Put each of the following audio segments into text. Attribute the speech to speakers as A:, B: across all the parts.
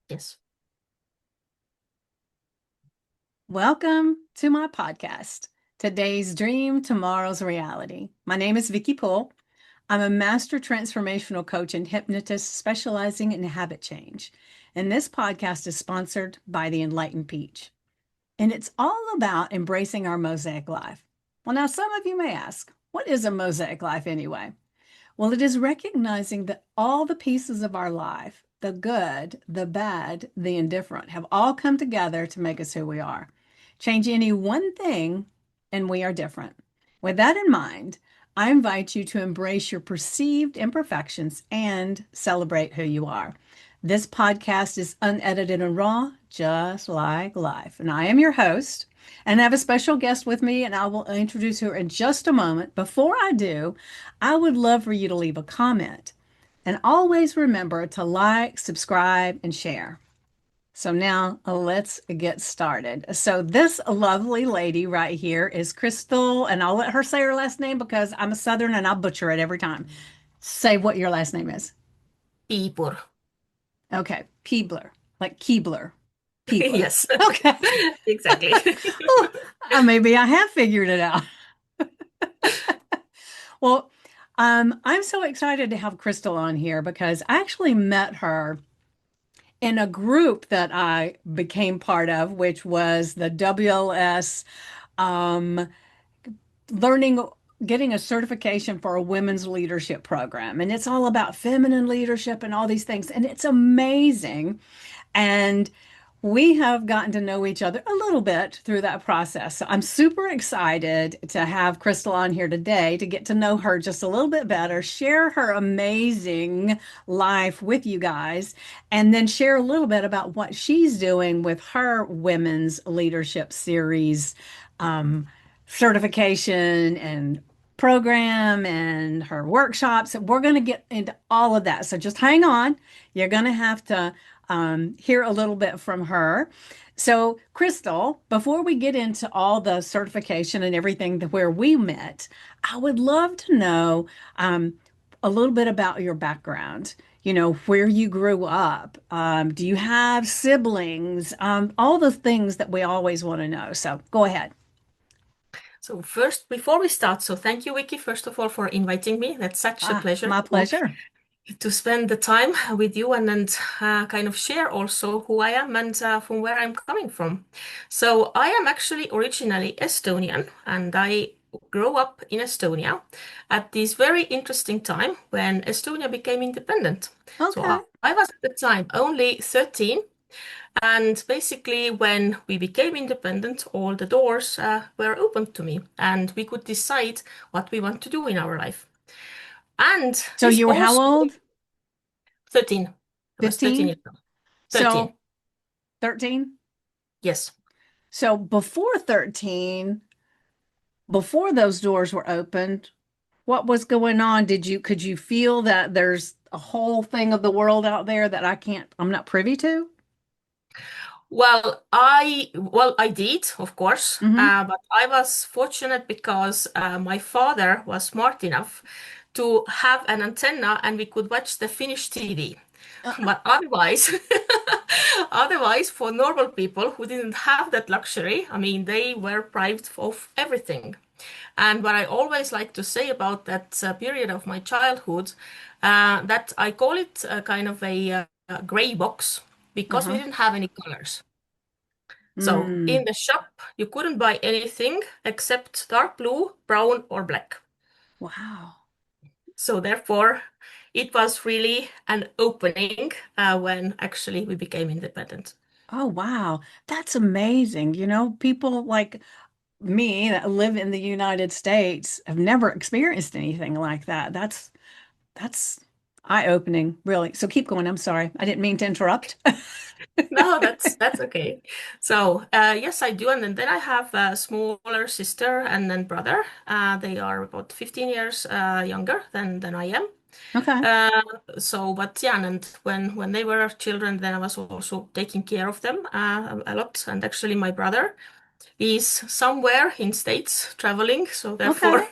A: Yes.
B: Welcome to my podcast, Today's Dream, Tomorrow's Reality. My name is Vickie Poole. I'm a master transformational coach and hypnotist specializing in habit change. And this podcast is sponsored by the Enlightened Peach. And it's all about embracing our mosaic life. Well, now some of you may ask, what is a mosaic life anyway? Well, it is recognizing that all the pieces of our life, the good, the bad, the indifferent, have all come together to make us who we are. Change any one thing, and we are different. With that in mind, I invite you to embrace your perceived imperfections and celebrate who you are. This podcast is unedited and raw, just like life. And I am your host, and I have a special guest with me, and I will introduce her in just a moment. Before I do, I would love for you to leave a comment. And always remember to like, subscribe, and share. So now let's get started. So this lovely lady right here is Kristel, and I'll let her say her last name because I'm a Southern and I'll butcher it every time. Say what your last name is.
A: Piibur.
B: Okay, Peebler, like Keebler. Peebler.
A: Yes,
B: Okay.
A: exactly.
B: Oh, maybe I have figured it out. Well, I'm so excited to have Kristel on here because I actually met her in a group that I became part of, which was the WLS um, learning, getting a certification for a women's leadership program. And it's all about feminine leadership and all these things. And it's amazing. And we have gotten to know each other a little bit through that process. So I'm super excited to have Kristel on here today to get to know her just a little bit better, share her amazing life with you guys, and then share a little bit about what she's doing with her Women's Leadership Series um, certification and program and her workshops. We're going to get into all of that. So just hang on. You're going to have to hear a little bit from her. So, Kristel, before we get into all the certification and everything where we met, I would love to know a little bit about your background. You know, where you grew up. Do you have siblings? All the things that we always want to know. So, go ahead.
A: So first, before we start, so thank you, Vicky, first of all, for inviting me. That's such a
B: Ah,
A: pleasure
B: my pleasure.
A: to spend the time with you and kind of share also who I am and from where I'm coming from. So I am actually originally Estonian, and I grew up in Estonia at this very interesting time when Estonia became independent. So
B: Okay.
A: I was at the time only 13. And basically, when we became independent, all the doors were opened to me, and we could decide what we want to do in our life. And
B: So
A: this
B: you were how
A: also
B: old?
A: 13. I was 13
B: 15?
A: years old. 13.
B: So 13?
A: Yes.
B: So before 13, before those doors were opened, what was going on? Could you feel that there's a whole thing of the world out there that I'm not privy to?
A: Well, I did, of course,
B: Mm-hmm.
A: but I was fortunate because my father was smart enough to have an antenna and we could watch the Finnish TV. But otherwise, otherwise, for normal people who didn't have that luxury, I mean, they were deprived of everything. And what I always like to say about that period of my childhood, that I call it kind of a gray box because we
B: Uh-huh.
A: didn't have any colors. So in
B: Mm.
A: the shop, you couldn't buy anything except dark blue, brown, or black.
B: Wow.
A: So therefore, it was really an opening when actually we became independent.
B: Oh, wow. That's amazing. You know, people like me that live in the United States have never experienced anything like that. That's eye-opening, really. So keep going. I'm sorry. I didn't mean to interrupt.
A: No, that's okay. So yes, I do, and then I have a smaller sister and then brother. They are about 15 years younger than I am.
B: Okay.
A: Uh, so, but yeah, and when they were children, then I was also taking care of them a lot. And actually, my brother is somewhere in States traveling, so
B: Okay.
A: therefore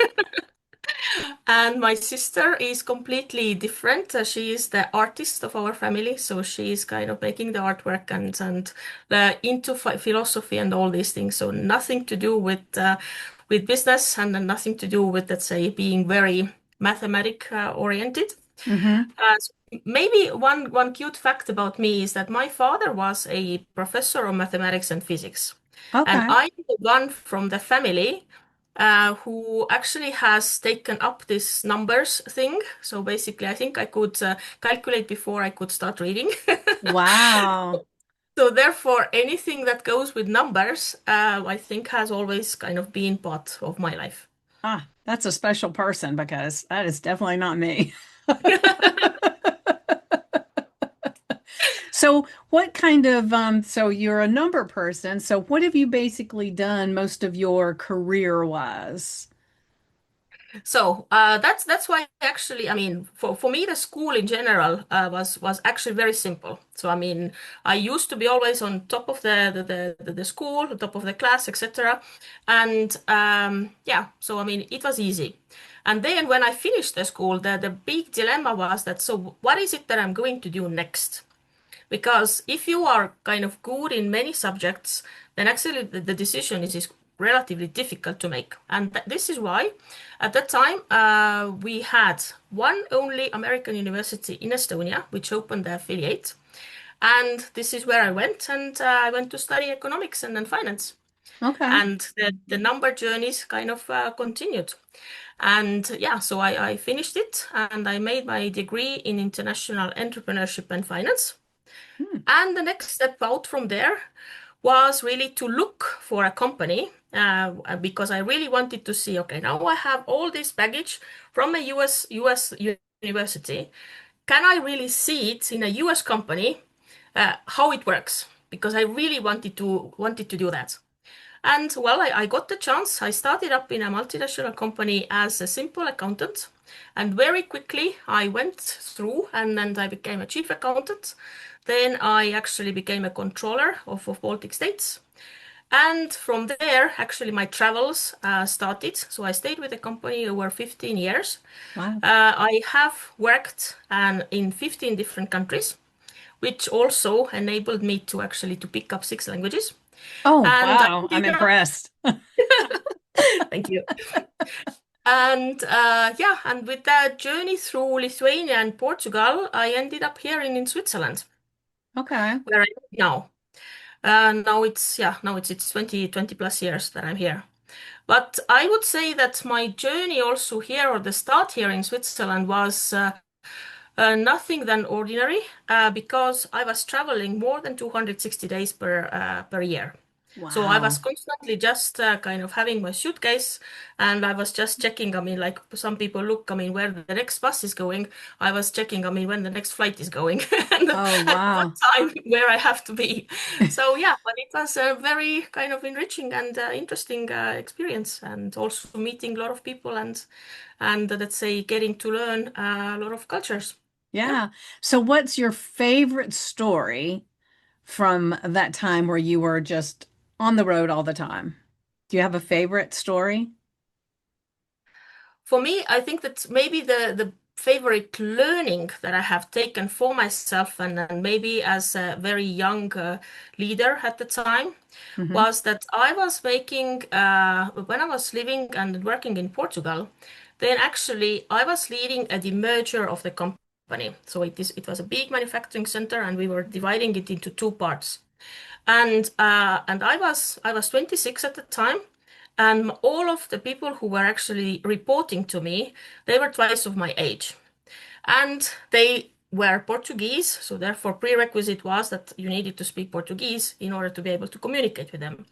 A: And my sister is completely different. She is the artist of our family, so she is kind of making the artwork and into philosophy and all these things. So nothing to do with business and nothing to do with, let's say, being very mathematic oriented.
B: Mm-hmm.
A: So maybe one cute fact about me is that my father was a professor of mathematics and physics, and
B: Okay.
A: I'm the one from the family who actually has taken up this numbers thing. So basically, I think I could calculate before I could start reading.
B: Wow.
A: So therefore, anything that goes with numbers, I think has always kind of been part of my life.
B: Ah, that's a special person because that is definitely not me. So, what kind of, so you're a number person. So, what have you basically done most of your career wise?
A: So that's why actually, I mean, for me, the school in general was actually very simple. So I mean, I used to be always on top of the school, on top of the class, etc. And yeah, so I mean, it was easy. And then when I finished the school, the big dilemma was that, so what is it that I'm going to do next? Because if you are kind of good in many subjects, then actually the decision is relatively difficult to make. And this is why at that time we had one only American university in Estonia, which opened the affiliate. And this is where I went, and I went to study economics and then finance.
B: Okay.
A: And the number journeys kind of continued. And yeah, so I finished it and I made my degree in international entrepreneurship and finance.
B: Hmm.
A: And the next step out from there was really to look for a company because I really wanted to see, okay, now I have all this baggage from a US university. Can I really see it in a US company, how it works? Because I really wanted to do that. And well, I got the chance. I started up in a multinational company as a simple accountant. And very quickly I went through and I became a chief accountant. Then I actually became a controller of Baltic states. And from there, actually, my travels started. So I stayed with the company over 15 years.
B: Wow.
A: I have worked in 15 different countries, which also enabled me to actually to pick up 6 languages.
B: Oh,
A: And I
B: wow. I'm
A: ended up,
B: impressed.
A: thank you. And yeah, and with that journey through Lithuania and Portugal, I ended up here in Switzerland,
B: Okay.
A: where I am now. Now it's yeah, now it's 20 plus years that I'm here. But I would say that my journey also here, or the start here in Switzerland, was nothing than ordinary because I was traveling more than 260 days per year. So I was
B: Wow.
A: constantly just kind of having my suitcase and I was just checking, I mean, like some people look, I mean, where the next bus is going. I was checking, I mean, when the next flight is going and
B: Oh,
A: at what
B: wow.
A: time where I have to be. So yeah, but it was a very kind of enriching and interesting experience and also meeting a lot of people and let's say getting to learn a lot of cultures. Yeah.
B: Yeah. So, what's your favorite story from that time where you were just on the road all the time? Do you have a favorite story?
A: For me, I think that maybe the favorite learning that I have taken for myself and maybe as a very young leader at the time
B: Hmm.
A: was that I was making when I was living and working in Portugal, then actually I was leading a demerger of the company. So it was a big manufacturing center and we were dividing it into two parts. And I was 26 at the time, and all of the people who were actually reporting to me, they were twice of my age, and they were Portuguese. So therefore, prerequisite was that you needed to speak Portuguese in order to be able to communicate with them.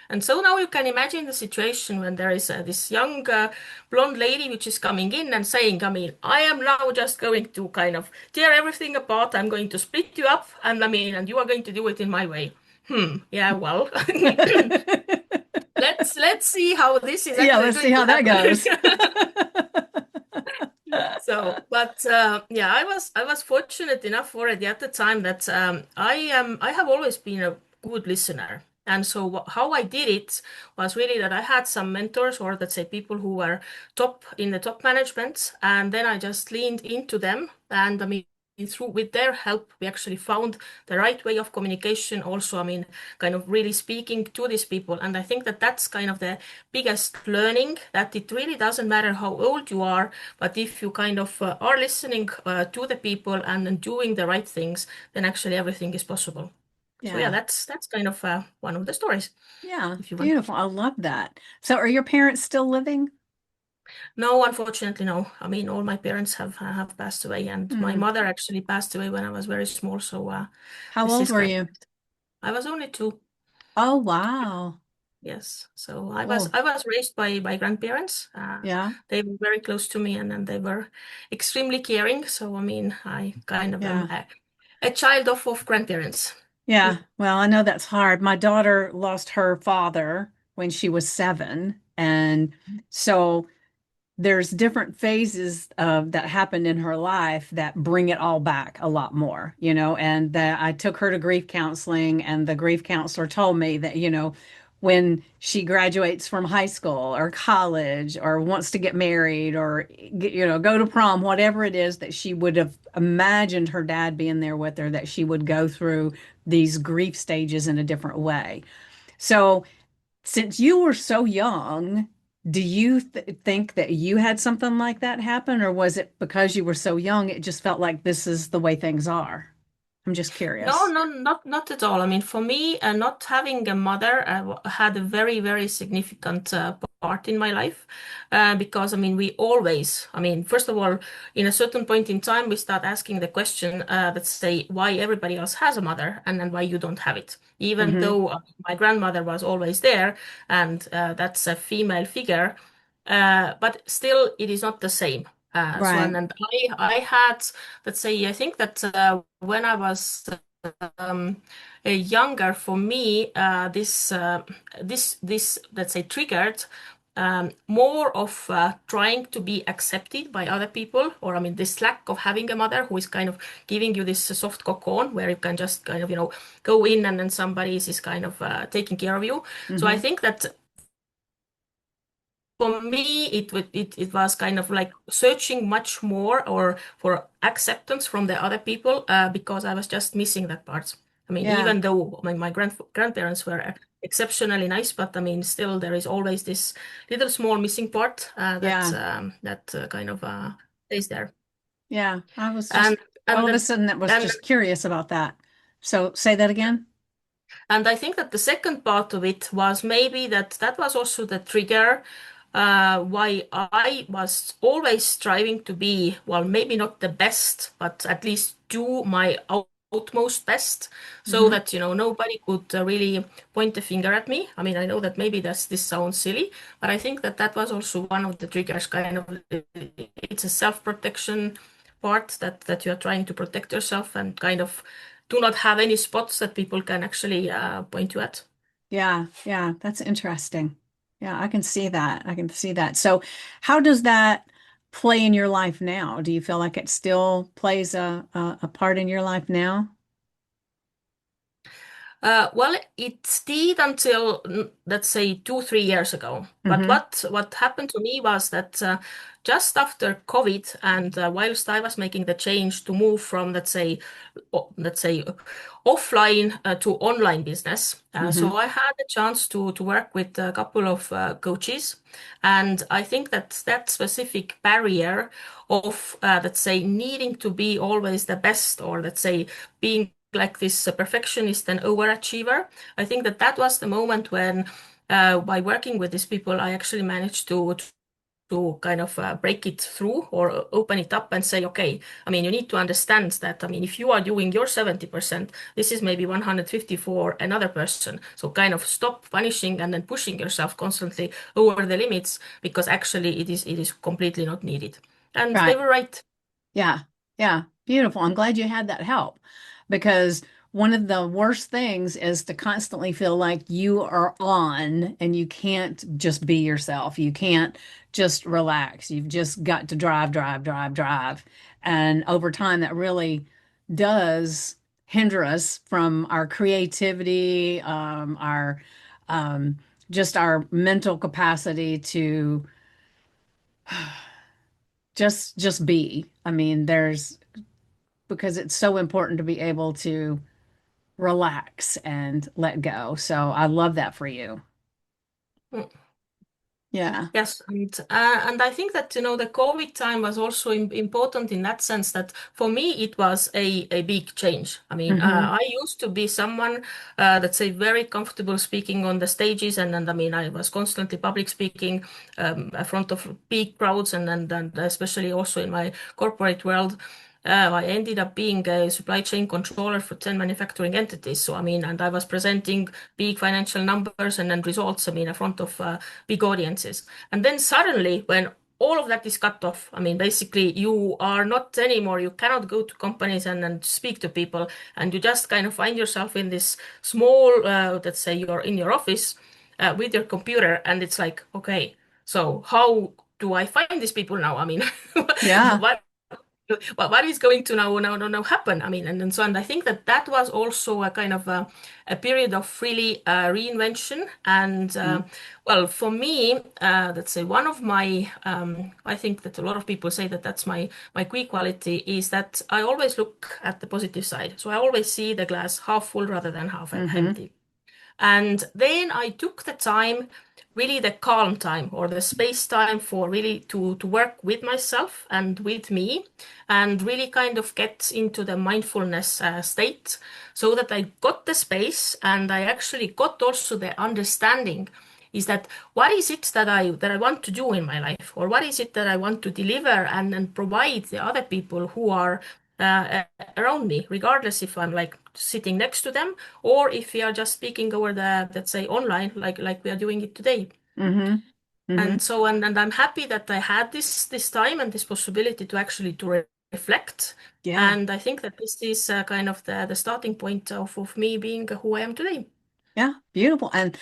A: And so now you can imagine the situation when there is this young blonde lady which is coming in and saying, I mean, I am now just going to kind of tear everything apart. I'm going to split you up, and I mean, and you are going to do it in my way. Yeah, well, let's see how this is
B: Yeah,
A: actually
B: let's see
A: going to
B: how that
A: happen.
B: goes.
A: So, but yeah, I was fortunate enough already at the time that I have always been a good listener. And so how I did it was really that I had some mentors, or let's say people who were top in the top management, and then I just leaned into them. And I mean, through with their help, we actually found the right way of communication. Also, I mean, kind of really speaking to these people. And I think that that's kind of the biggest learning, that it really doesn't matter how old you are, but if you kind of are listening to the people and then doing the right things, then actually everything is possible. So yeah,
B: Yeah.
A: that's kind of one of the stories,
B: Yeah.
A: if you want.
B: Beautiful. I love that. So are your parents still living?
A: No, unfortunately, no. I mean, all my parents have passed away, and my
B: Hmm.
A: mother actually passed away when I was very small. So
B: How
A: this
B: old
A: is
B: were
A: kind
B: you?
A: of, I was only two.
B: Oh, wow.
A: Yes. So I was
B: Oh,
A: I was raised by grandparents.
B: yeah.
A: They were very close to me, and then they were extremely caring. So I mean, I kind of am
B: Yeah.
A: a child of grandparents.
B: Yeah. Well, I know that's hard. My daughter lost her father when she was 7. And so there's different phases of that happened in her life that bring it all back a lot more, and that I took her to grief counseling, and the grief counselor told me that, when she graduates from high school or college or wants to get married or go to prom, whatever it is that she would have imagined her dad being there with her, that she would go through these grief stages in a different way. So since you were so young, do you think that you had something like that happen, or was it because you were so young, it just felt like this is the way things are? I'm just
A: No,
B: curious.
A: no, not at all. I mean, for me, not having a mother had a very, very significant part in my life because I mean, we always, I mean, first of all, in a certain point in time, we start asking the question that say why everybody else has a mother and then why you don't have it, even
B: Hmm.
A: though my grandmother was always there, and that's a female figure, but still, it is not the same. So
B: Right.
A: and I had, let's say, I think that when I was um, younger, for me, this let's say triggered more of trying to be accepted by other people, or I mean, this lack of having a mother who is kind of giving you this soft cocoon where you can just kind of go in and then somebody is kind of taking care of you. So I
B: Hmm.
A: think that for me, it was kind of like searching much more or for acceptance from the other people because I was just missing that part. I mean,
B: Yeah.
A: even though my grandparents were exceptionally nice, but I mean, still there is always this little small missing part
B: Yeah.
A: that kind of stays there.
B: Yeah. I was
A: And
B: just all
A: and
B: of a
A: the,
B: sudden that was
A: and
B: just curious about that. So say that again.
A: And I think that the second part of it was maybe that was also the trigger why I was always striving to be, well, maybe not the best, but at least do my utmost best so
B: Hmm.
A: that, nobody could really point the finger at me. I mean, I know that maybe this sounds silly, but I think that that was also one of the triggers, kind of, it's a self-protection part that you're trying to protect yourself and kind of do not have any spots that people can actually point you at.
B: Yeah. Yeah. That's interesting. Yeah. I can see that. I can see that. So how does that play in your life now? Do you feel like it still plays a part in your life now?
A: Well, it did until let's say 2, 3 years ago. But
B: Hmm.
A: what happened to me was that just after COVID, and whilst I was making the change to move from let's say offline to online business,
B: Hmm.
A: so I had a chance to work with a couple of coaches, and I think that that specific barrier of let's say needing to be always the best, or let's say being like this perfectionist and overachiever. I think that that was the moment when, by working with these people, I actually managed to kind of break it through or open it up and say, okay, I mean, you need to understand that. I mean, if you are doing your 70%, this is maybe 150 for another person. So kind of stop punishing and then pushing yourself constantly over the limits because actually it is completely not needed. And they
B: Right.
A: were right.
B: Yeah. Yeah. Beautiful. I'm glad you had that help because one of the worst things is to constantly feel like you are on and you can't just be yourself. You can't just relax. You've just got to drive, drive, drive, drive. And over time, that really does hinder us from our creativity, our um, just our mental capacity to just be. I mean, there's because it's so important to be able to relax and let go. So I love that for you. Yeah.
A: Yes, and I think that the COVID time was also important in that sense that for me it was a big change. I mean,
B: Hmm.
A: I used to be someone that's say very comfortable speaking on the stages, and I mean I was constantly public speaking in front of big crowds, and especially also in my corporate world. I ended up being a supply chain controller for 10 manufacturing entities. So, I mean, and I was presenting big financial numbers and results, I mean, in front of big audiences. And then suddenly, when all of that is cut off, I mean, basically, you are not anymore, you cannot go to companies and speak to people, and you just kind of find yourself in this small, let's say you're in your office with your computer, and it's like, okay, so how do I find these people now? I mean,
B: Yeah.
A: what what is going to now happen? I mean, and so on. I think that that was also a kind of a period of really reinvention. And
B: Mm-hmm.
A: well, for me, let's say one of my, I think that a lot of people say that that's my key quality is that I always look at the positive side. So I always see the glass half full rather than half
B: Mm-hmm.
A: empty. And then I took the time, really the calm time or the space time for really to work with myself and with me and really kind of get into the mindfulness state so that I got the space and I actually got also the understanding is that what is it that I want to do in my life or what is it that I want to deliver and provide the other people who are around me, regardless if I'm like sitting next to them or if we are just speaking over the, let's say, online, like we are doing it today.
B: Mm-hmm. Mm-hmm.
A: And so, and I'm happy that I had this time and this possibility to actually to reflect.
B: Yeah.
A: And I think that this is kind of the starting point of me being who I am today.
B: Yeah, beautiful. And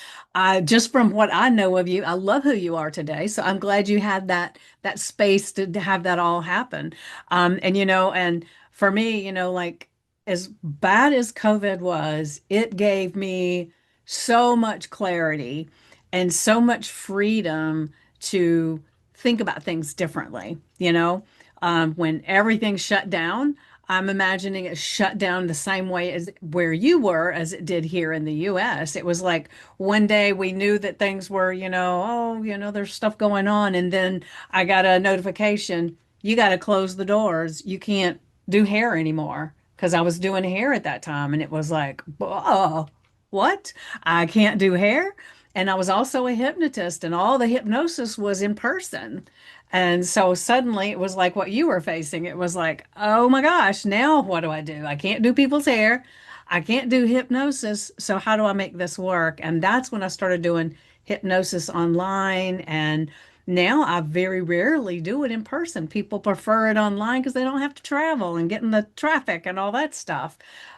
B: just from what I know of you, I love who you are today. So I'm glad you had that space to have that all happen. And and for me, like as bad as COVID was, it gave me so much clarity and so much freedom to think about things differently. When everything shut down. I'm imagining it shut down the same way as where you were as it did here in the US. It was like one day we knew that things were, oh, there's stuff going on. And then I got a notification, you got to close the doors. You can't do hair anymore because I was doing hair at that time. And it was like, oh, what? I can't do hair. And I was also a hypnotist, and all the hypnosis was in person. And so suddenly it was like what you were facing. It was like, oh my gosh, now what do I do? I can't do people's hair. I can't do hypnosis. So how do I make this work? And that's when I started doing hypnosis online. And now I very rarely do it in person. People prefer it online because they don't have to travel and get in the traffic and all that stuff.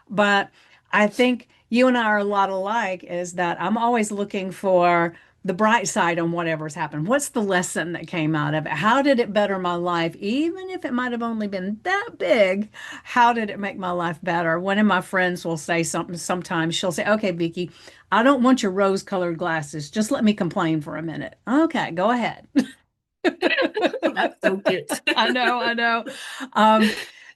B: But I think you and I are a lot alike is that I'm always looking for the bright side on whatever's happened. What's the lesson that came out of it? How did it better my life? Even if it might have only been that big, how did it make my life better? One of my friends will say something sometimes. She'll say, okay, Vickie, I don't want your rose-colored glasses. Just let me complain for a minute. Okay, go ahead.
A: That's so cute.
B: I know, I know. Um,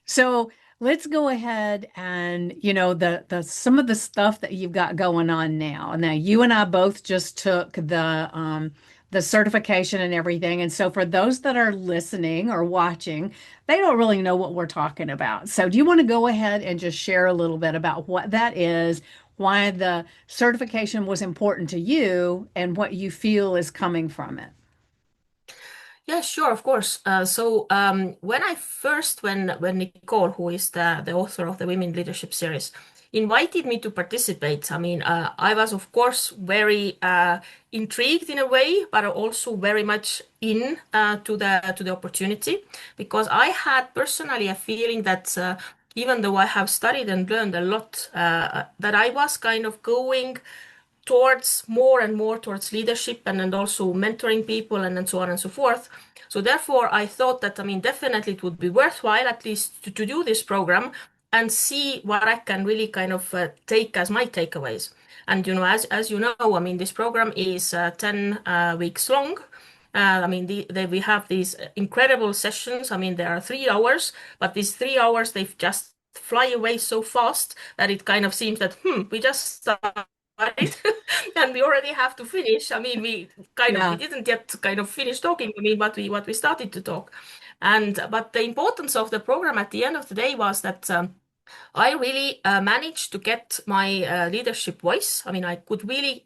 B: so let's go ahead and the some of the stuff that you've got going on now. Now you and I both just took the certification and everything. And so for those that are listening or watching, they don't really know what we're talking about. So do you want to go ahead and just share a little bit about what that is, why the certification was important to you, and what you feel is coming from it?
A: Yeah, sure, of course. So when I first, when Nicole, who is the author of the Women Leadership series, invited me to participate, I mean, I was of course very intrigued in a way, but also very much in to the opportunity because I had personally a feeling that even though I have studied and learned a lot, that I was kind of going towards more and more towards leadership and also mentoring people and so on and so forth. So therefore, I thought that, I mean, definitely it would be worthwhile at least to do this program and see what I can really kind of take as my takeaways. And as you know, I mean, this program is 10 weeks long. I mean, we have these incredible sessions. I mean, there are 3 hours, but these 3 hours, they just fly away so fast that it kind of seems that, we just started and we already have to finish. I mean, we
B: Yeah.
A: didn't yet kind of finish talking. I mean, what we started to talk. And but the importance of the program at the end of the day was that I really managed to get my leadership voice. I mean, I could really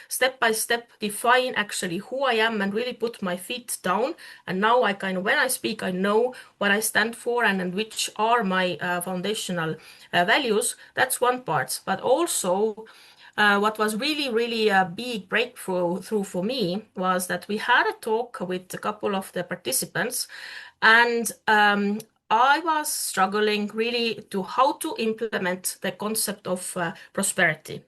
A: step by step define actually who I am and really put my feet down. And now I kind of, when I speak, I know what I stand for and which are my foundational values. That's one part. But also, what was really, really a big breakthrough through for me was that we had a talk with a couple of the participants, and I was struggling really to how to implement the concept of prosperity.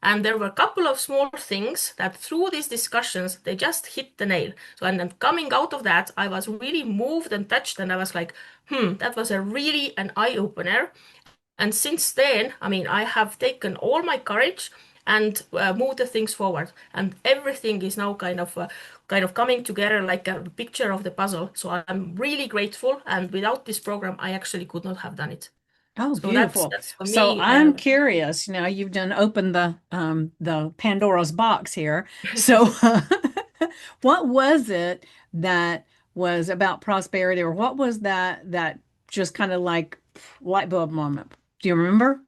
A: And there were a couple of small things that through these discussions, they just hit the nail. So, and then coming out of that, I was really moved and touched, and I was like, that was a really an eye opener. And since then, I mean, I have taken all my courage and moved the things forward, and everything is now kind of coming together like a picture of the puzzle. So I'm really grateful, and without this program, I actually could not have done it.
B: Oh,
A: So that's
B: beautiful.
A: that's for
B: So
A: me.
B: I'm curious, you've done opened the Pandora's box here. So what was it that was about prosperity, or what was that just kind of like light bulb moment? Do you remember?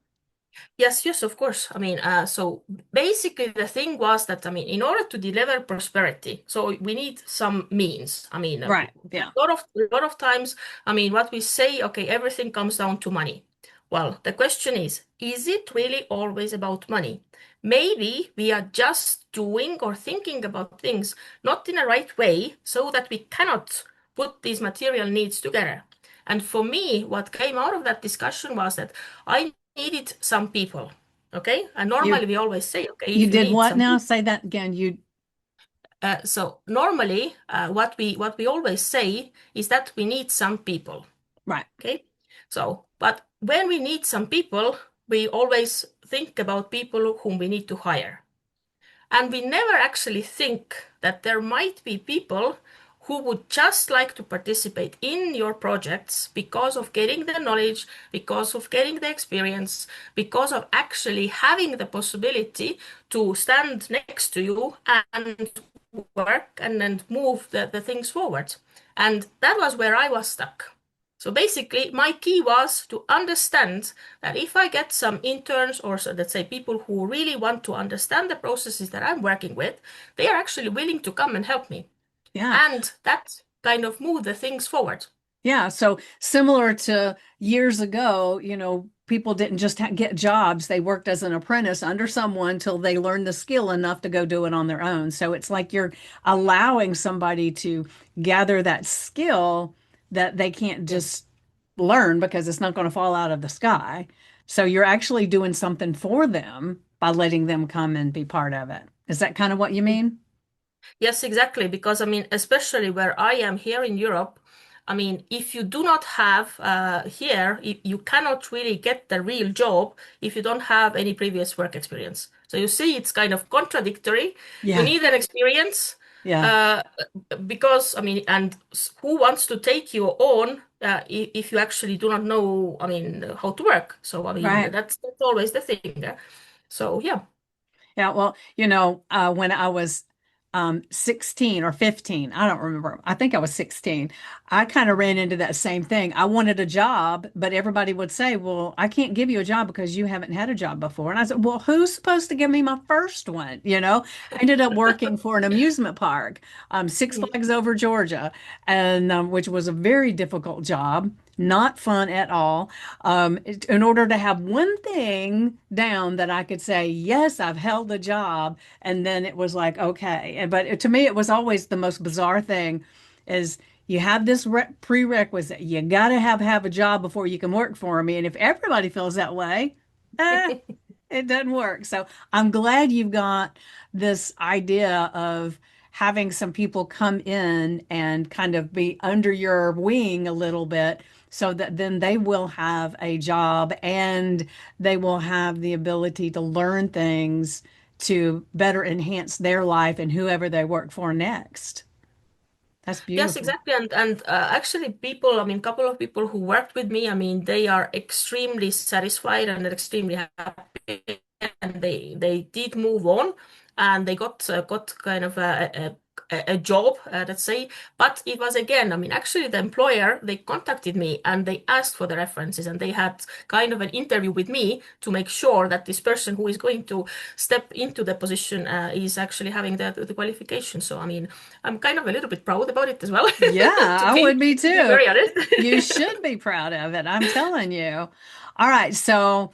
A: Yes, yes, of course. I mean, so basically the thing was that, I mean, in order to deliver prosperity, so we need some means. I mean,
B: Right. Yeah.
A: a lot of times, I mean, what we say, okay, everything comes down to money. Well, the question is it really always about money? Maybe we are just doing or thinking about things not in a right way so that we cannot put these material needs together. And for me, what came out of that discussion was that I needed some people. Okay. And
B: You
A: normally we always say, okay,
B: you
A: if you
B: did
A: need
B: what
A: some
B: now?
A: people.
B: Say that again. You
A: So normally what we always say is that we need some people.
B: right.
A: Okay. So, but when we need some people, we always think about people whom we need to hire. And we never actually think that there might be people who would just like to participate in your projects because of getting the knowledge, because of getting the experience, because of actually having the possibility to stand next to you and work and then move the things forward. And that was where I was stuck. So basically, my key was to understand that if I get some interns or so, let's say people who really want to understand the processes that I'm working with, they are actually willing to come and help me.
B: Yeah.
A: And that kind of moved the things forward.
B: Yeah, so similar to years ago, people didn't just get jobs. They worked as an apprentice under someone till they learned the skill enough to go do it on their own. So it's like you're allowing somebody to gather that skill that they can't
A: Yes.
B: just learn because it's not going to fall out of the sky. So you're actually doing something for them by letting them come and be part of it. Is that kind of what you mean?
A: Yes, exactly. Because I mean, especially where I am here in Europe, I mean, if you do not have here, you cannot really get the real job if you don't have any previous work experience. So you see, it's kind of contradictory. You
B: Yeah,
A: need an experience
B: yeah,
A: uh, because, I mean, and who wants to take you on if you actually do not know, I mean, how to work? So, I mean,
B: right.
A: that's always the thing. So, yeah.
B: Yeah, well, when I was 16 or 15, I don't remember. I think I was 16. I kind of ran into that same thing. I wanted a job, but everybody would say, "Well, I can't give you a job because you haven't had a job before." And I said, "Well, who's supposed to give me my first one?" I ended up working for an amusement park, Six Flags Over Georgia, and which was a very difficult job, not fun at all. In order to have one thing down that I could say, yes, I've held the job, and then it was like, okay. But to me, it was always the most bizarre thing is you have this prerequisite. You got to have a job before you can work for me. And if everybody feels that way, eh, it doesn't work. So I'm glad you've got this idea of having some people come in and kind of be under your wing a little bit so that then they will have a job and they will have the ability to learn things to better enhance their life and whoever they work for next. That's
A: Yes,
B: beautiful.
A: exactly. And actually, people, I mean, couple of people who worked with me, I mean, they are extremely satisfied and extremely happy, and they did move on, and they got kind of a job, let's say. But it was again, I mean, actually, the employer, they contacted me and they asked for the references, and they had kind of an interview with me to make sure that this person who is going to step into the position is actually having the qualification. So, I mean, I'm kind of a little bit proud about it as well,
B: Yeah,
A: to
B: I
A: be
B: would be
A: to be
B: too.
A: very honest.
B: You should be proud of it. I'm telling you. All right, so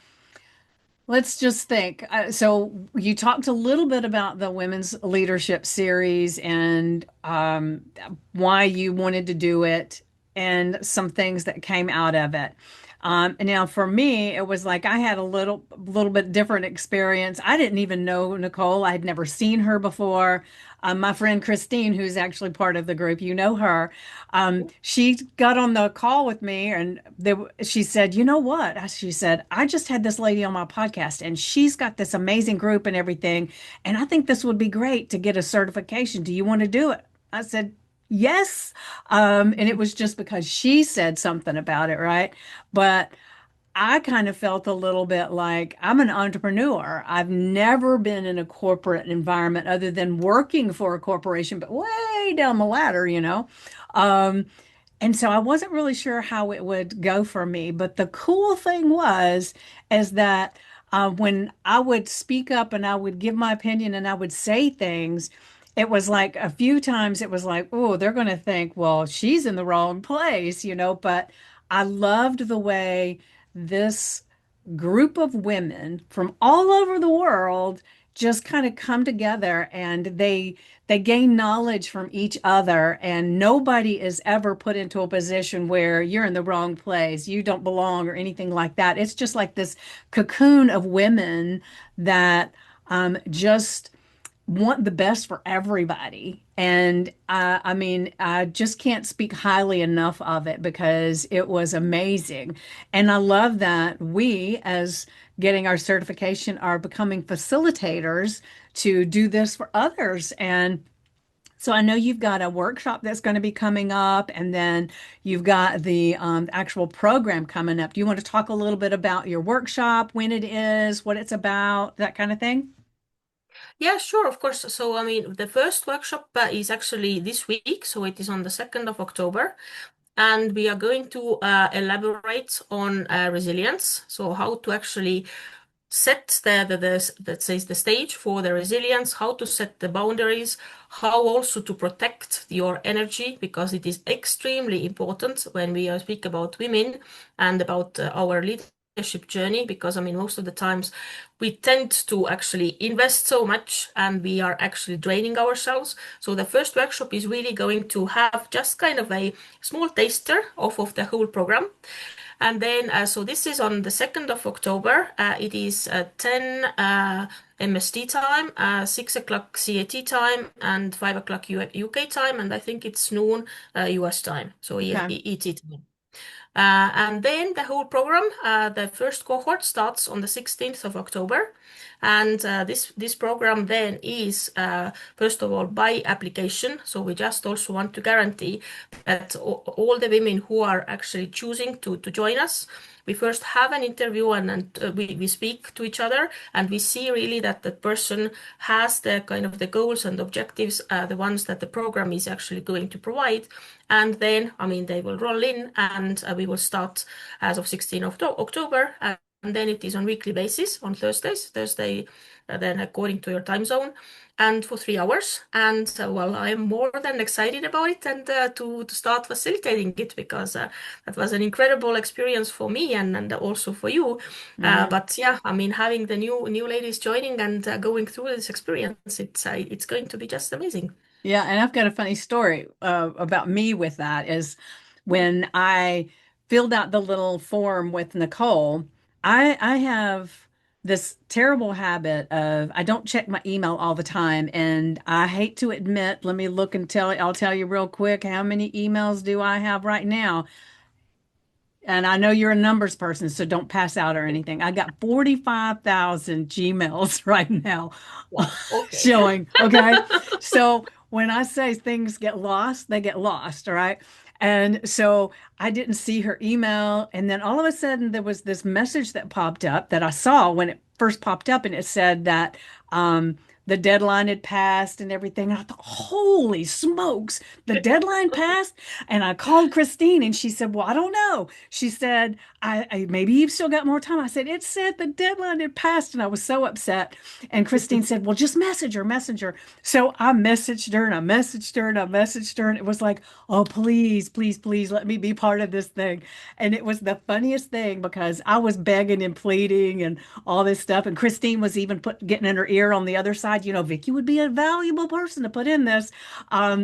B: let's just think. So you talked a little bit about the Women's Leadership Series and why you wanted to do it and some things that came out of it. And now for me, it was like I had a little bit different experience. I didn't even know Nicole. I had never seen her before. My friend Christine, who's actually part of the group, you know her. She got on the call with me and she said, "You know what?" She said, "I just had this lady on my podcast and she's got this amazing group and everything. And I think this would be great to get a certification. Do you want to do it?" I said, "Yes." And it was just because she said something about it, right? But I kind of felt a little bit like I'm an entrepreneur. I've never been in a corporate environment other than working for a corporation, but way down the ladder, you know. Um, and so I wasn't really sure how it would go for me. But the cool thing was, is that when I would speak up and I would give my opinion and I would say things, it was like a few times it was like, oh, they're going to think, well, she's in the wrong place, you know. But I loved the way this group of women from all over the world just kind of come together and they gain knowledge from each other, and nobody is ever put into a position where you're in the wrong place, you don't belong, or anything like that. It's just like this cocoon of women that just want the best for everybody. And I mean, I just can't speak highly enough of it because it was amazing. And I love that we, as getting our certification, are becoming facilitators to do this for others. And so I know you've got a workshop that's going to be coming up, and then you've got the actual program coming up. Do you want to talk a little bit about your workshop, when it is, what it's about, that kind of thing?
A: Yeah, sure, of course. So, I mean, the first workshop is actually this week, so it is on the 2nd of October. And we are going to elaborate on resilience. So, how to actually set that says the stage for the resilience, how to set the boundaries, how also to protect your energy, because it is extremely important when we speak about women and about our leadership journey. Because I mean, most of the times we tend to actually invest so much and we are actually draining ourselves. So the first workshop is really going to have just kind of a small taster of the whole program. And then, so this is on the 2nd of October. It is 10 MST time, 6 o'clock CAT time, and 5 o'clock UK time, and I think it's noon US time, so
B: Okay.
A: ET time. And then the whole program, the first cohort starts on the 16th of October. And this program then is, first of all, by application. So we just also want to guarantee that all the women who are actually choosing to join us, we first have an interview and we speak to each other and we see really that the person has the kind of the goals and objectives, the ones that the program is actually going to provide. And then, I mean, they will roll in and we will start as of 16th of October. And then it is on weekly basis on Thursday, then according to your time zone, and for 3 hours. And well, I am more than excited about it and to start facilitating it because that was an incredible experience for me and also for you.
B: Mhm.
A: But yeah, I mean, having the new ladies joining and going through this experience, it's going to be just amazing.
B: Yeah, and I've got a funny story about me with that is when I filled out the little form with Nicole, I have this terrible habit of I don't check my email all the time, and I hate to admit, let me look and I'll tell you real quick how many emails do I have right now. and I know you're a numbers person, so don't pass out or anything. I got 45,000 Gmails right now
A: Wow. Okay.
B: showing. Okay. So when I say things get lost, they get lost. All right. And so I didn't see her email. And then all of a sudden, there was this message that popped up that I saw when it first popped up, and it said that the deadline had passed and everything. I thought, holy smokes, the deadline passed. And I called Christine and she said, well, I don't know. She said, I maybe you've still got more time. I said, it said the deadline had passed. And I was so upset. And Christine said, well, just message her, message her. So I messaged her and I messaged her and I messaged her. And it was like, oh, please, please, please let me be part of this thing. And it was the funniest thing because I was begging and pleading and all this stuff. And Christine was even getting in her ear on the other side, Vickie would be a valuable person to put in this.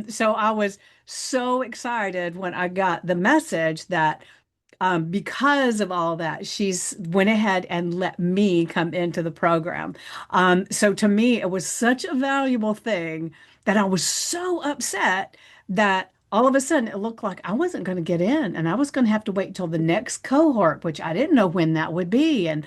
B: So I was so excited when I got the message that because of all that, she's went ahead and let me come into the program. So to me, it was such a valuable thing that I was so upset that all of a sudden it looked like I wasn't going to get in and I was going to have to wait till the next cohort, which I didn't know when that would be. And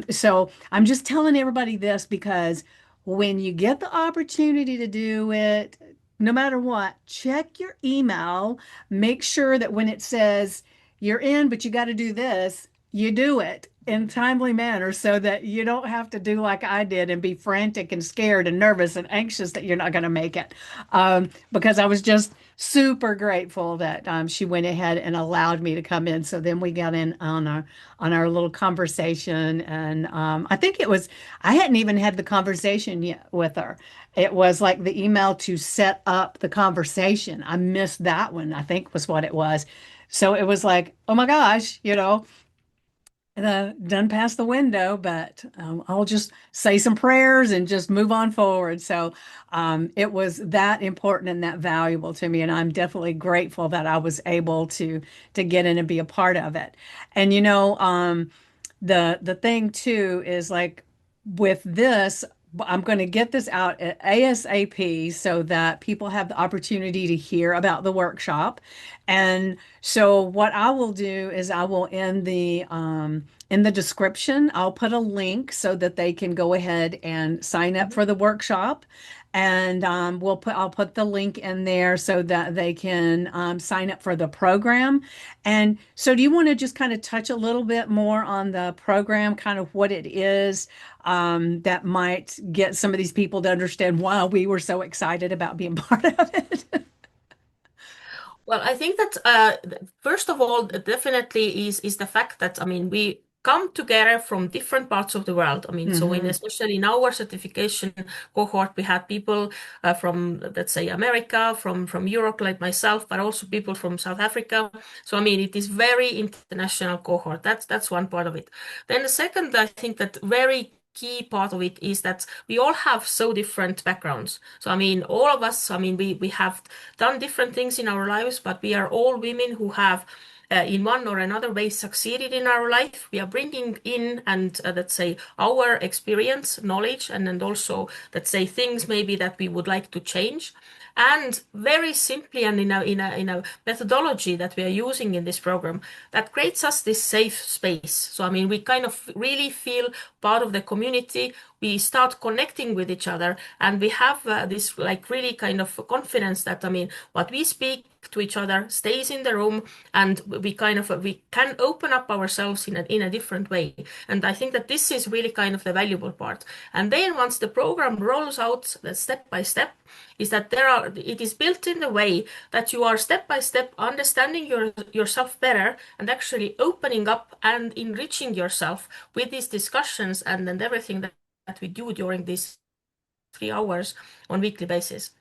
B: so I'm just telling everybody this because when you get the opportunity to do it, no matter what, check your email, make sure that when it says, you're in, but you got to do this. You do it in timely manner so that you don't have to do like I did and be frantic and scared and nervous and anxious that you're not going to make it. Because I was just super grateful that she went ahead and allowed me to come in. So then we got in on our little conversation, and I think it was I hadn't even had the conversation yet with her. It was like the email to set up the conversation. I missed that one, I think was what it was. So it was like, oh my gosh, done past the window, but I'll just say some prayers and just move on forward. So it was that important and that valuable to me, and I'm definitely grateful that I was able to get in and be a part of it. And the thing too is like with this. I'm going to get this out at ASAP so that people have the opportunity to hear about the workshop. And so what I will do is I will in the description, I'll put a link so that they can go ahead and sign up for the workshop. And I'll put the link in there so that they can sign up for the program. And so do you want to just kind of touch a little bit more on the program, kind of what it is, that might get some of these people to understand why we were so excited about being part of it?
A: Well, I think that first of all, definitely is the fact that I mean we come together from different parts of the world. I mean, so in
B: Hmm.
A: especially in our certification cohort, we had people from let's say America, from Europe, like myself, but also people from South Africa. So I mean, it is very international cohort. That's one part of it. Then the second, I think that very key part of it is that we all have so different backgrounds. So I mean, all of us, I mean, we have done different things in our lives, but we are all women who have, in one or another way, succeeded in our life. We are bringing in and let's say our experience, knowledge, and also let's say things maybe that we would like to change. And very simply, and in a methodology that we are using in this program, that creates us this safe space. So I mean, we kind of really feel part of the community. We start connecting with each other, and we have this like really kind of confidence that I mean, what we speak to each other stays in the room, and we kind of we can open up ourselves in a different way. And I think that this is really kind of the valuable part. And then once the program rolls out step by step, is that it is built in the way that you are step by step understanding yourself better and actually opening up and enriching yourself with these discussions and everything that we do during these 3 hours on weekly basis.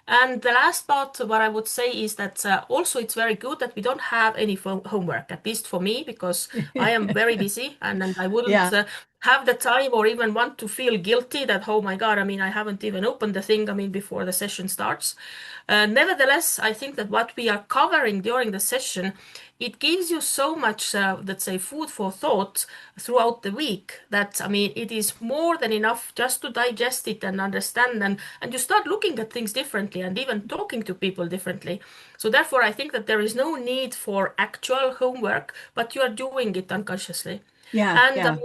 A: And the last part, what I would say is that also it's very good that we don't have any homework, at least for me, because I am very busy and I wouldn't
B: Yeah.
A: have the time or even want to feel guilty that, oh my God, I mean, I haven't even opened the thing, I mean, before the session starts. Nevertheless, I think that what we are covering during the session, it gives you so much, let's say, food for thought throughout the week that, I mean, it is more than enough just to digest it and understand, and you start looking at things differently and even talking to people differently. So therefore, I think that there is no need for actual homework, but you are doing it unconsciously.
B: Yeah,
A: And
B: yeah,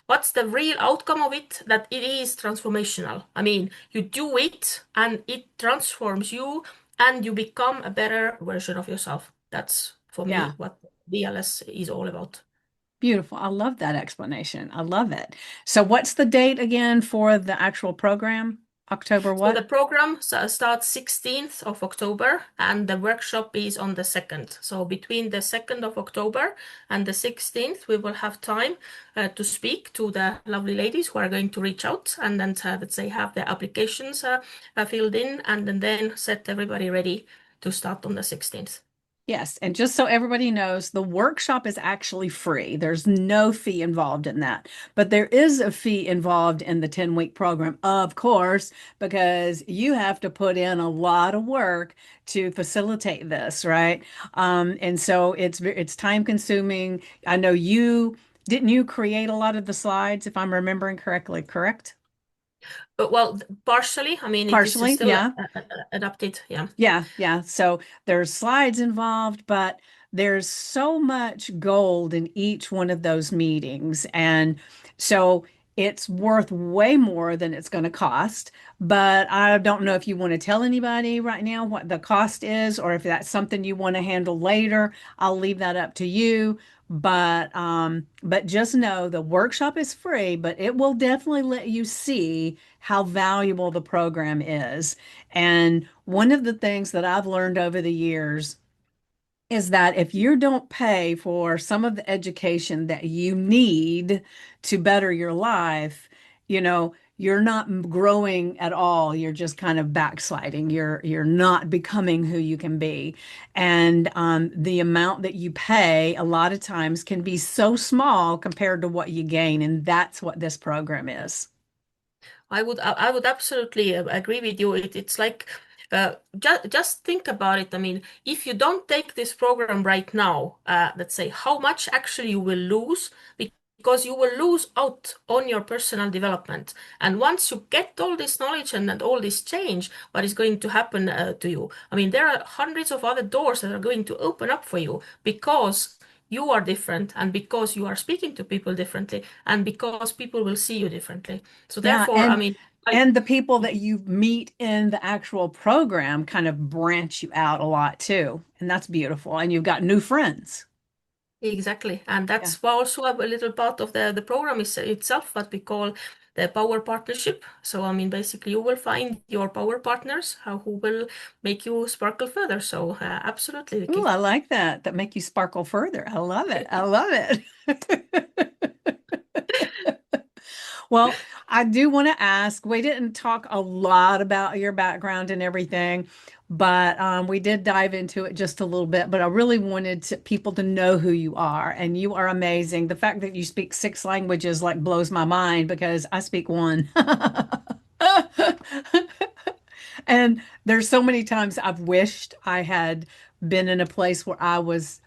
A: what's the real outcome of it? That it is transformational. I mean, you do it and it transforms you and you become a better version of yourself. That's for me
B: yeah.
A: what BLS is all about.
B: Beautiful. I love that explanation. I love it. So what's the date again for the actual program? October
A: So the
B: what?
A: program starts 16th of October and the workshop is on the 2nd. So between the 2nd of October and the 16th, we will have time to speak to the lovely ladies who are going to reach out and then let's say have their applications filled in and then set everybody ready to start on the 16th.
B: Yes, and just so everybody knows, the workshop is actually free. There's no fee involved in that. But there is a fee involved in the 10-week program, of course, because you have to put in a lot of work to facilitate this, right? And so it's time consuming. I know you didn't you create a lot of the slides, if I'm remembering correctly, correct?
A: But well, partially, I mean, it is
B: Partially,
A: still
B: yeah.
A: adapted. Yeah.
B: Yeah, yeah. So there's slides involved, but there's so much gold in each one of those meetings. And so it's worth way more than it's going to cost. But I don't know if you want to tell anybody right now what the cost is, or if that's something you want to handle later. I'll leave that up to you. But just know the workshop is free, but it will definitely let you see how valuable the program is. And one of the things that I've learned over the years is that if you don't pay for some of the education that you need to better your life, you're not growing at all. You're just kind of backsliding. You're not becoming who you can be. And the amount that you pay a lot of times can be so small compared to what you gain. And that's what this program is.
A: I would absolutely agree with you. It's like just think about it. I mean, if you don't take this program right now, let's say how much actually you will lose because you will lose out on your personal development. And once you get all this knowledge and all this change, what is going to happen to you? I mean, there are hundreds of other doors that are going to open up for you because you are different and because you are speaking to people differently and because people will see you differently. So
B: Yeah,
A: therefore, I mean, I
B: and the people that you meet in the actual program kind of branch you out a lot too. And that's beautiful. And you've got new friends.
A: exactly, and
B: Yeah.
A: that's also a little part of the program is itself what we call the power partnership. So I mean, basically, you will find your power partners who will make you sparkle further. So absolutely,
B: Ooh,
A: Vicky.
B: I like that. That make you sparkle further. I love it. I love it. Well, I do want to ask, we didn't talk a lot about your background and everything, but we did dive into it just a little bit. But I really wanted people to know who you are, and you are amazing. The fact that you speak 6 languages like blows my mind because I speak one. And there's so many times I've wished I had been in a place where I was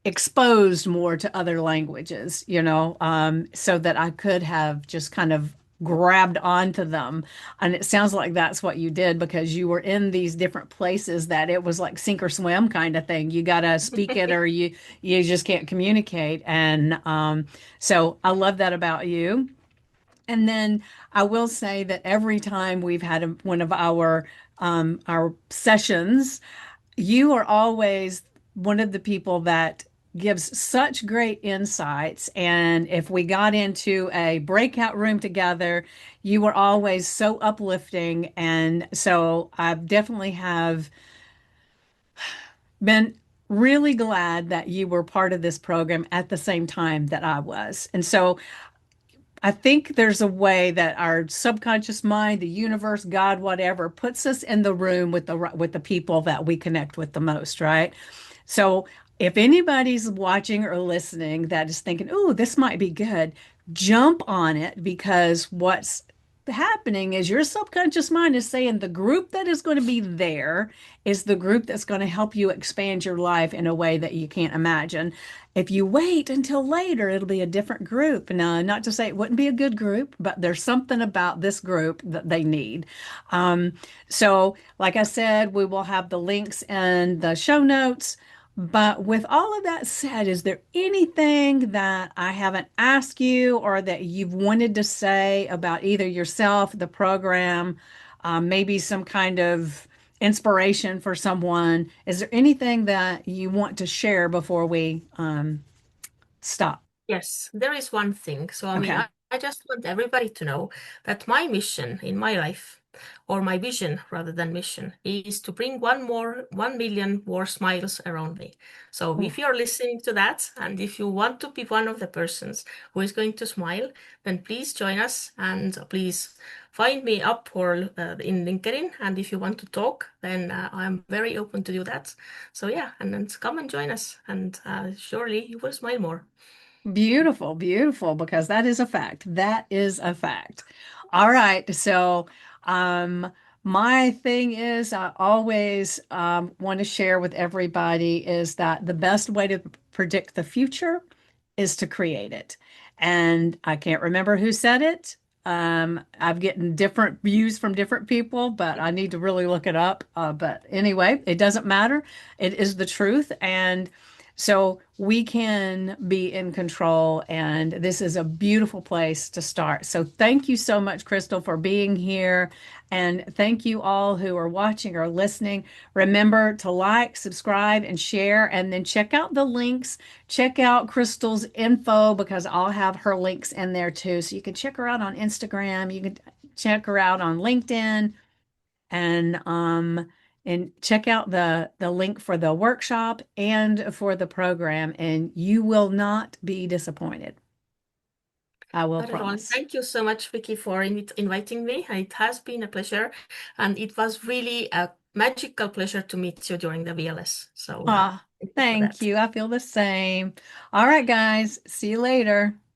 B: exposed more to other languages, so that I could have just kind of grabbed onto them. And it sounds like that's what you did because you were in these different places that it was like sink or swim kind of thing. You got to speak it or you just can't communicate. And so I love that about you. And then I will say that every time we've had one of our sessions, you are always one of the people that gives such great insights. And if we got into a breakout room together, you were always so uplifting. And so I definitely have been really glad that you were part of this program at the same time that I was. And so I think there's a way that our subconscious mind, the universe, God, whatever, puts us in the room with the people that we connect with the most, right? So if anybody's watching or listening that is thinking, "Oh, this might be good," jump on it, because what's happening is your subconscious mind is saying the group that is going to be there is the group that's going to help you expand your life in a way that you can't imagine. If you wait until later, it'll be a different group. Now, not to say it wouldn't be a good group, but there's something about this group that they need. Um, so, like I said, we will have the links in the show notes. But with all of that said, is there anything that I haven't asked you or that you've wanted to say about either yourself, the program, maybe some kind of inspiration for someone? Is there anything that you want to share before we stop?
A: Yes, there is one thing. So, I mean,
B: Okay.
A: I just want everybody to know that my mission in my life, or my vision rather than mission, is to bring 1 million more smiles around me. So,
B: Ooh,
A: if you're listening to that, and if you want to be one of the persons who is going to smile, then please join us and please find me up or in LinkedIn. And if you want to talk, then I'm very open to do that. So, yeah, and then come and join us, and surely you will smile more.
B: beautiful, beautiful, because that is a fact. That is a fact. All right. So, um, my thing is, I always want to share with everybody is that the best way to predict the future is to create it. And I can't remember who said it. I've gotten different views from different people, but I need to really look it up. But anyway, it doesn't matter. It is the truth. And so we can be in control, and this is a beautiful place to start. So thank you so much, Kristel, for being here. And thank you all who are watching or listening. Remember to like, subscribe, and share, and then check out the links. Check out Kristel's info because I'll have her links in there too. So you can check her out on Instagram. You can check her out on LinkedIn, and check out the link for the workshop and for the program, and you will not be disappointed. I will
A: Not at all.
B: promise.
A: Thank you so much, Vicky, for inviting me. It has been a pleasure, and it was really a magical pleasure to meet you during the VLS. So
B: Ah,
A: thank you for
B: thank
A: that.
B: you. I feel the same. All right, guys. See you later.